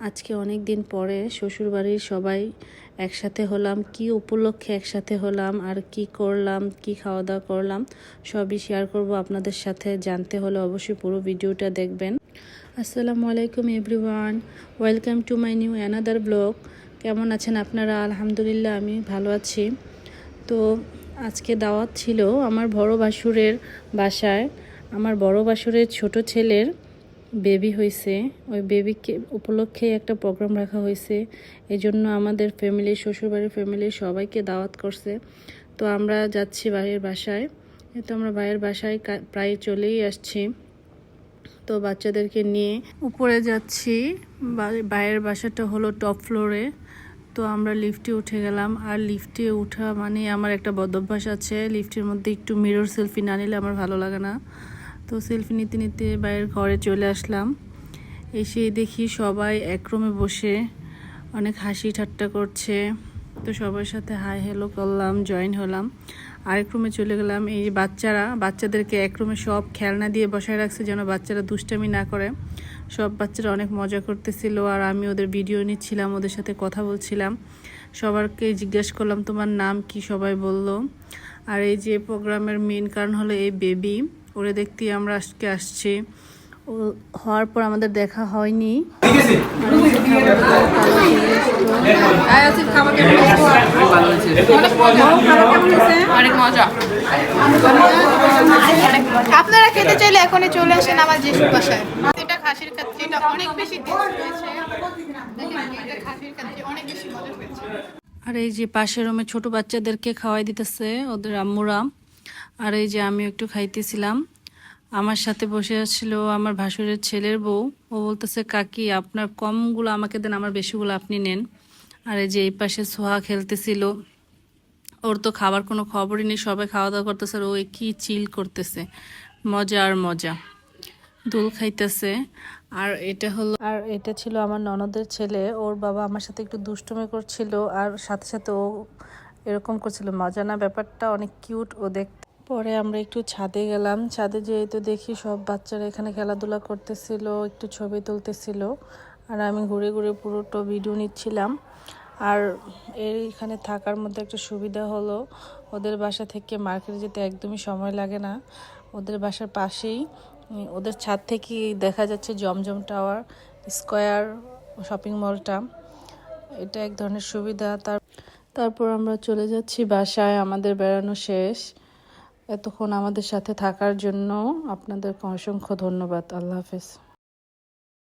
আজকে অনেক দিন পরে শ্বশুরবাড়ির সবাই একসাথে হলাম। কি উপলক্ষে একসাথে হলাম আর কি করলাম, কি খাওয়া দাওয়া করলাম সবই শেয়ার করব আপনাদের সাথে। জানতে হলে অবশ্যই পুরো ভিডিওটা দেখবেন। আসসালামু আলাইকুম everyone, welcome to my new another blog. কেমন আছেন আপনারা? আলহামদুলিল্লাহ আমি ভালো আছি। তো আজকে দাওয়াত ছিল আমার বড় ভাসুরের বাসায়। আমার বড় ভাসুরের ছোট ছেলের বেবি হয়েছে, ওই বেবিকে উপলক্ষে একটা প্রোগ্রাম রাখা হয়েছে। এই জন্য আমাদের ফ্যামিলি, শ্বশুরবাড়ির ফ্যামিলি সবাইকে দাওয়াত করছে। তো আমরা যাচ্ছি ভাইয়ের বাসায়। তো আমরা ভাইয়ের বাসায় প্রায় চলেই আসছি। তো বাচ্চাদেরকে নিয়ে উপরে যাচ্ছি। ভাইয়ের বাসাটা হলো টপ ফ্লোরে। তো আমরা লিফটে উঠে গেলাম। আর লিফটে ওঠা মানে আমার একটা বদ অভ্যাস আছে, লিফটের মধ্যে একটু মিরর সেলফি না নিলে আমার ভালো লাগে না। তো সেলফি নিতে নিতে বাইরের ঘরে চলে আসলাম। এসে দেখি সবাই এক রুমে বসে অনেক হাসি ঠাট্টা করছে। তো সবার সাথে হাই হ্যালো করলাম, জয়েন হলাম। আরেক রুমে চলে গেলাম। এই বাচ্চাদেরকে এক রুমে সব খেলনা দিয়ে বসায় রাখছে যেন বাচ্চারা দুষ্টামি না করে। সব বাচ্চারা অনেক মজা করতেছিল আর আমি ওদের ভিডিও নিচ্ছিলাম, ওদের সাথে কথা বলছিলাম। সবারকে জিজ্ঞেস করলাম তোমার নাম কি, সবাই বলল। আর এই যে প্রোগ্রামের মেন কারণ হলো এই বেবি, ওরে দেখতে আমরা আজকে আসছি। ও হওয়ার পর আমাদের দেখা হয়নি। আপনারা খেতে চাইলে এখনই চলে আসেন আমার জেসুর বাসায়। এটা খাসির কাচ্চিটা অনেক বেশি টেস্ট হয়েছে। দেখেন এটা খাসির কাচ্চি অনেক বেশি মজা হয়েছে। আর এই যে পাশের রুমে ছোট বাচ্চাদেরকে খাওয়াই দিতেছে ওদের আম্মুরা। আর এই যে আমি একটু খাইতেছিলাম। আমার সাথে বসে আসছিল আমার ভাসুরের ছেলের বউ। ও বলতেছে কাকি আপনার কমগুলো আমাকে দেন, আমার বেশিগুলো আপনি নেন। আর এই যে এই পাশে সোহা খেলতেছিল। ওর তো খাবার কোনো খবরই নেই, সবাই খাওয়া দাওয়া করতেছে আর ও কি চিল করতেছে, মজা আর মজা, দোল খাইতেছে। আর এটা ছিল আমার ননদের ছেলে। ওর বাবা আমার সাথে একটু দুষ্টুমি করছিল আর সাথে সাথে ও এরকম করছিল। মজা না ব্যাপারটা? অনেক কিউট ও দেখতে। পরে আমরা একটু ছাদে গেলাম। ছাদে যেয়ে তো দেখি সব বাচ্চারা এখানে খেলাধুলা করতেছিল, একটু ছবি তুলতেছিল। আর আমি ঘুরে ঘুরে পুরোটা ভিডিও নিচ্ছিলাম। আর এখানে থাকার মধ্যে একটা সুবিধা হলো ওদের বাসা থেকে মার্কেটে যেতে একদমই সময় লাগে না। ওদের বাসার পাশেই, ওদের ছাদ থেকেই দেখা যাচ্ছে জমজম টাওয়ার, স্কয়ার শপিং মলটা। এটা এক ধরনের সুবিধা। তারপর আমরা চলে যাচ্ছি বাসায়। আমাদের বেড়ানো শেষ। এতক্ষণ আমাদের সাথে থাকার জন্য আপনাদেরকে অসংখ্য ধন্যবাদ। আল্লাহ হাফেজ।